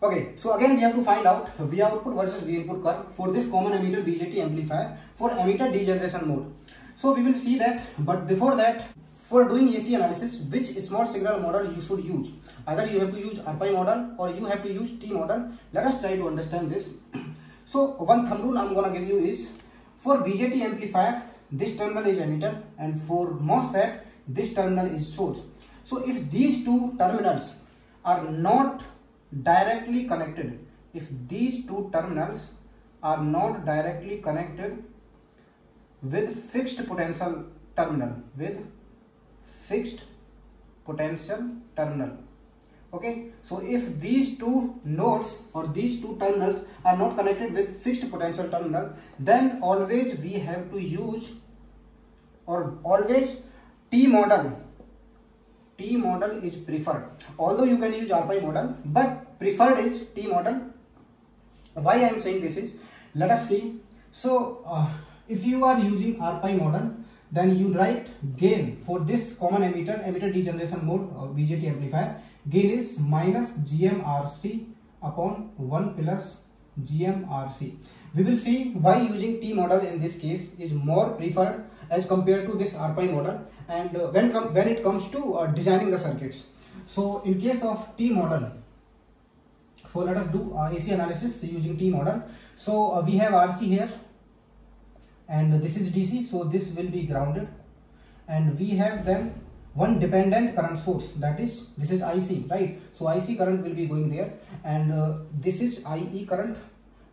Okay, so again we have to find out V output versus V input curve for this common emitter BJT amplifier for emitter degeneration mode. So we will see that, but before that, for doing AC analysis, which small signal model you should use? Either you have to use RPI model or you have to use T model. Let us try to understand this. So one thumb rule I'm gonna give you is, for BJT amplifier, this terminal is emitter, and for MOSFET, this terminal is source. So if these two terminals are not directly connected, if these two terminals are not directly connected with fixed potential terminal, okay, so if these two nodes or these two terminals are not connected with fixed potential terminal, then always we have to use, or always T model is preferred. Although you can use RPI model, but preferred is T model. Why I am saying this is, let us see. So if you are using RPI model, then you write gain for this common emitter degeneration mode or BJT amplifier. Gain is minus GMRC upon 1 plus GMRC. We will see why using T model in this case is more preferred as compared to this RPI model, and when it comes to designing the circuits. So in case of T model, so let us do AC analysis using T model. So we have RC here, and this is DC, so this will be grounded, and we have then one dependent current source, that is, this is IC, right? So IC current will be going there, and this is IE current,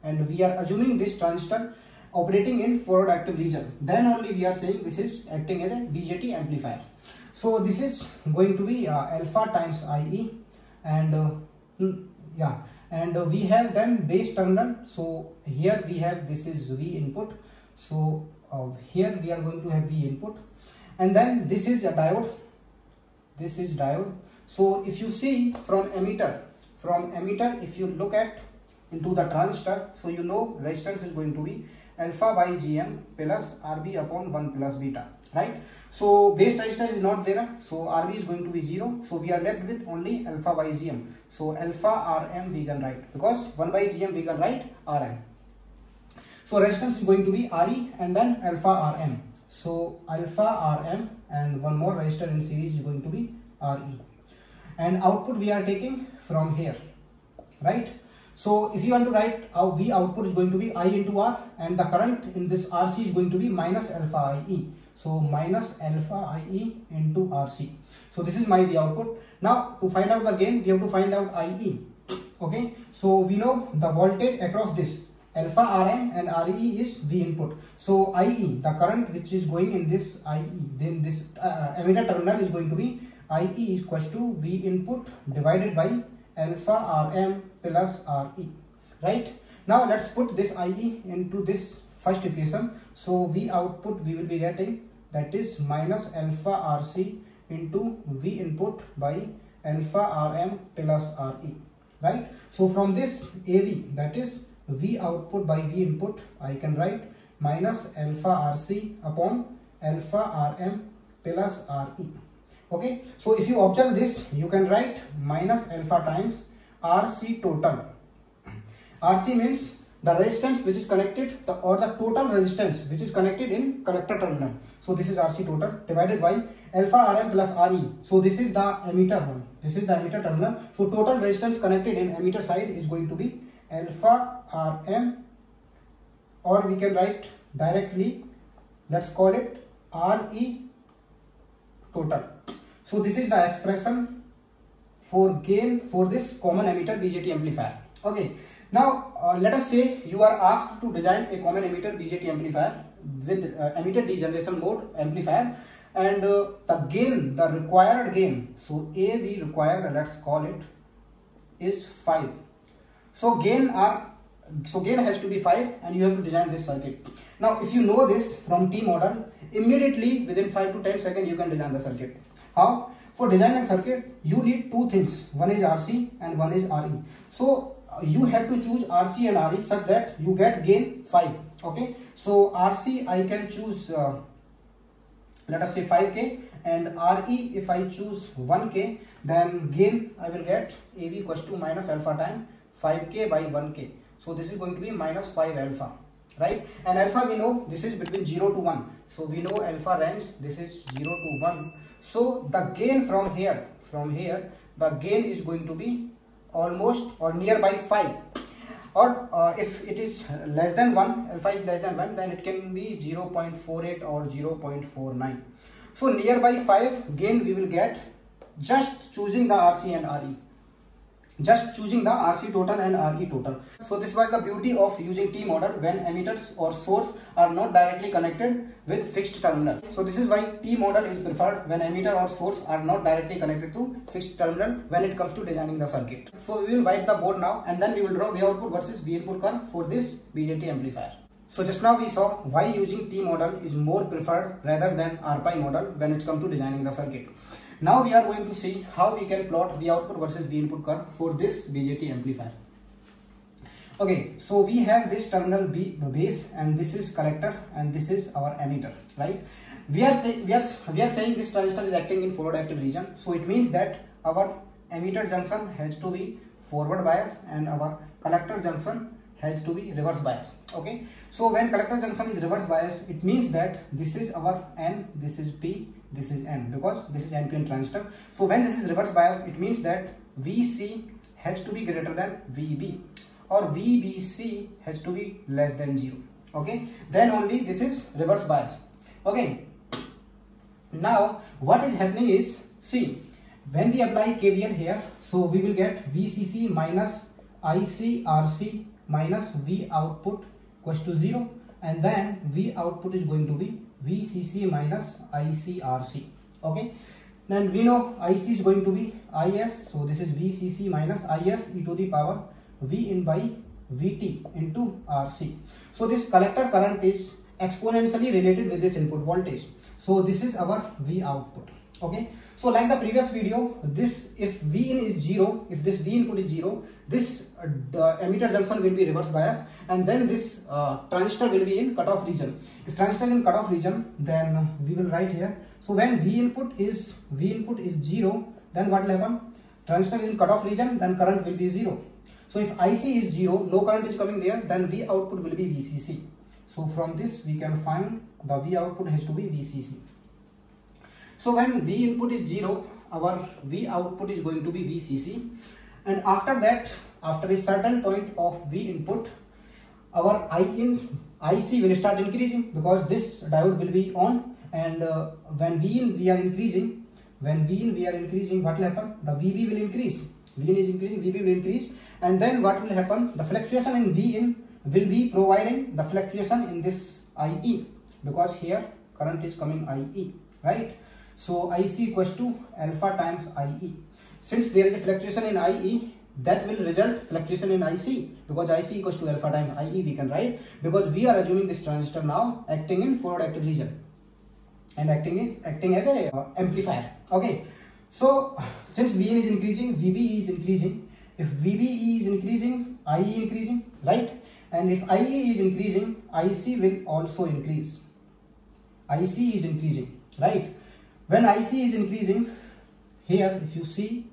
and we are assuming this transistor operating in forward active region. Then only we are saying this is acting as a BJT amplifier. So this is going to be alpha times IE, and and we have then base terminal. So here we have, this is V input. So here we are going to have V input, and then this is a diode. This is diode. So if you see from emitter, if you look at into the transistor, so you know resistance is going to be alpha by Gm plus Rb upon 1 plus beta, right? So base resistance is not there, so Rb is going to be 0. So we are left with only alpha by Gm. So alpha Rm we can write, because 1 by Gm we can write Rm. So resistance is going to be Re and then alpha Rm. So alpha Rm and one more resistor in series is going to be Re. And output we are taking from here, right? So if you want to write V output is going to be I into R, and the current in this RC is going to be minus alpha IE. So minus alpha IE into RC. So this is my V output. Now to find out the gain, we have to find out IE. Okay, so we know the voltage across this alpha Rm and Re is V input. So IE, the current which is going in this IE, then this emitter terminal is going to be IE is equals to V input divided by alpha Rm plus Re, right? Now let's put this IE into this first equation. So V output we will be getting, that is minus alpha Rc into V input by alpha Rm plus Re, right? So from this AV, that is V output by V input, I can write minus alpha Rc upon alpha Rm plus Re. Okay, so if you observe this, you can write minus alpha times RC total. RC means the resistance which is connected, or the total resistance which is connected in collector terminal. So this is RC total divided by alpha Rm plus Re. So this is the emitter one. This is the emitter terminal. So total resistance connected in emitter side is going to be alpha Rm, or we can write directly, let's call it Re total. So this is the expression for gain for this common emitter BJT amplifier. Okay, now let us say you are asked to design a common emitter BJT amplifier with emitter degeneration mode amplifier, and the gain, the required gain, so AV required, let's call it, is 5. So gain has to be 5, and you have to design this circuit. Now if you know this from T model, immediately within 5 to 10 seconds you can design the circuit. How? For designing a circuit, you need two things. One is RC and one is Re. So you have to choose RC and Re such that you get gain 5. Okay. So RC I can choose, let us say 5K, and Re if I choose 1K, then gain I will get AV equals to minus alpha time 5k by 1k. So this is going to be minus 5 alpha, right? And alpha we know this is between 0 to 1. So we know alpha range, this is 0 to 1. So the gain from here, the gain is going to be almost or nearby 5. Or if it is less than 1, alpha is less than 1, then it can be 0.48 or 0.49. So nearby 5 gain we will get just choosing the RC and RE. Just choosing the RC total and RE total. So this was the beauty of using T model when emitters or source are not directly connected with fixed terminal. So this is why T model is preferred when emitter or source are not directly connected to fixed terminal when it comes to designing the circuit. So we will wipe the board now and then we will draw V output versus V input curve for this BJT amplifier. So just now we saw why using T model is more preferred rather than RPi model when it comes to designing the circuit. Now we are going to see how we can plot V output versus V input curve for this BJT amplifier. Okay, so we have this terminal B base and this is collector and this is our emitter, right? We are saying this transistor is acting in forward active region, so it means that our emitter junction has to be forward bias and our collector junction has to be reverse bias. Okay, so when collector junction is reverse bias, it means that this is our N, this is P, this is N, because this is NPN transistor. So when this is reverse bias, it means that VC has to be greater than VB or VBC has to be less than 0. Okay, then only this is reverse bias. Okay, now what is happening is, see, when we apply KVL here, so we will get VCC minus ICRC minus V output equals to 0, and then V output is going to be VCC minus ICRC. Okay, then we know IC is going to be IS, so this is VCC minus IS e to the power V in by Vt into RC. So this collector current is exponentially related with this input voltage. So this is our V output. Okay, so like the previous video, this if V in is 0, if this V input is 0, this the emitter junction will be reverse bias, and then this transistor will be in cutoff region. If transistor is in cutoff region, then we will write here. So when V input is 0, then what will happen? Transistor is in cutoff region, then current will be 0. So if IC is 0, no current is coming there, then V output will be VCC. So from this we can find the V output has to be VCC. So when V input is 0, our V output is going to be VCC, and after that, after a certain point of V input, our IC will start increasing because this diode will be on, and when V in we are increasing, what will happen? The VB will increase. V in is increasing, VB will increase, and then what will happen? The fluctuation in V in will be providing the fluctuation in this IE, because here current is coming IE, right? So IC equals to alpha times IE. Since there is a fluctuation in IE, that will result fluctuation in IC, because IC equals to alpha times IE we can write, because we are assuming this transistor now acting in forward active region and acting as a amplifier. Okay, so since Vn is increasing, VBE is increasing. If VBE is increasing, IE increasing, right? And if IE is increasing, IC will also increase. IC is increasing, right? When IC is increasing, here if you see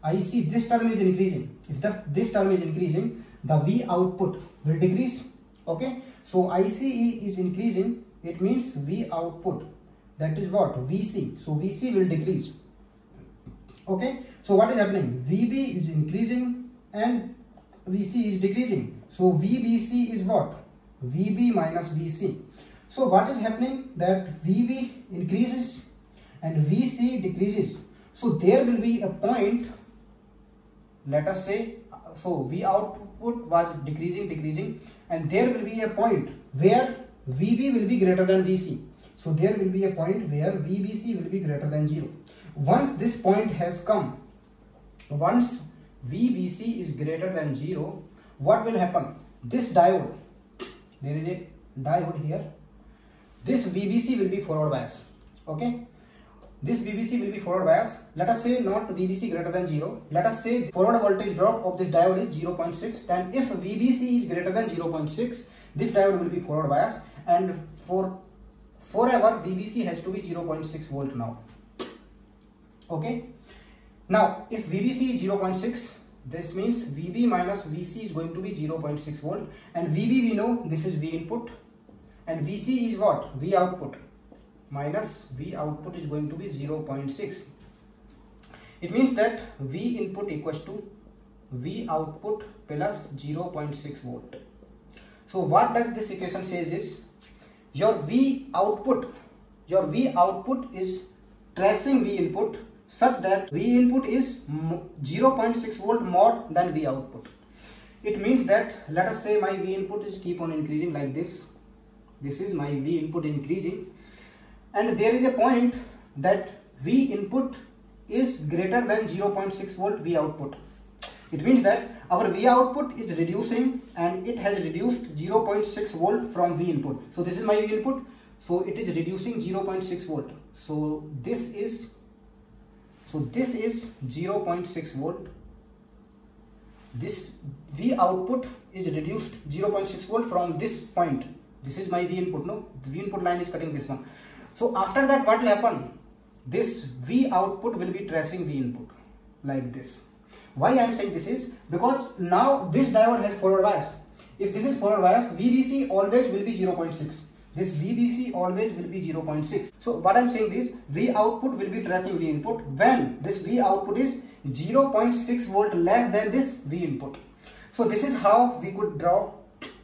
IC, this term is increasing. If this term is increasing, the V output will decrease. Okay, so ICE is increasing, it means V output, that is what? VC. So VC will decrease. Okay, so what is happening? VB is increasing and VC is decreasing. So VBC is what? VB minus VC. So what is happening? That VB increases and VC decreases. So there will be a point, let us say, so V output was decreasing, and there will be a point where VB will be greater than VC. So there will be a point where VBC will be greater than 0. Once this point has come, once VBC is greater than 0, what will happen? This diode, there is a diode here, this VBC will be forward bias. Okay, this VBC will be forward bias. Let us say not VBC greater than 0. Let us say the forward voltage drop of this diode is 0.6. Then if VBC is greater than 0.6, this diode will be forward bias, and forever VBC has to be 0.6 volt now. Okay, now if VBC is 0.6, This means VB minus VC is going to be 0.6 volt, and VB we know this is V input, and VC is what? V output, minus V output is going to be 0.6. It means that V input equals to V output plus 0.6 volt. So what does this equation says is, your V output is tracing V input such that V input is 0.6 volt more than V output. It means that, let us say my V input is keep on increasing like this. This is my V input increasing, and there is a point that V input is greater than 0.6 volt V output. It means that our V output is reducing, and it has reduced 0.6 volt from V input. So this is my V input, so it is reducing 0.6 volt. So this is 0.6 volt. This V output is reduced 0.6 volt from this point. This is my V input, no? The V input line is cutting this one. So after that, what will happen? This V output will be tracing V input like this. Why I am saying this is because now this diode has forward bias. If this is forward bias, VBC always will be 0.6. This VBC always will be 0.6. So what I am saying is, V output will be tracing V input when this V output is 0.6 volt less than this V input. So this is how we could draw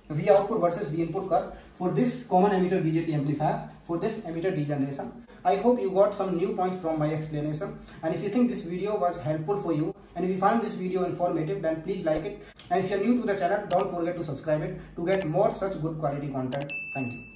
V output versus V input curve for this common emitter BJT amplifier, for this emitter degeneration. I hope you got some new points from my explanation, and if you think this video was helpful for you, and if you find this video informative, then please like it, and if you are new to the channel, don't forget to subscribe it to get more such good quality content. Thank you.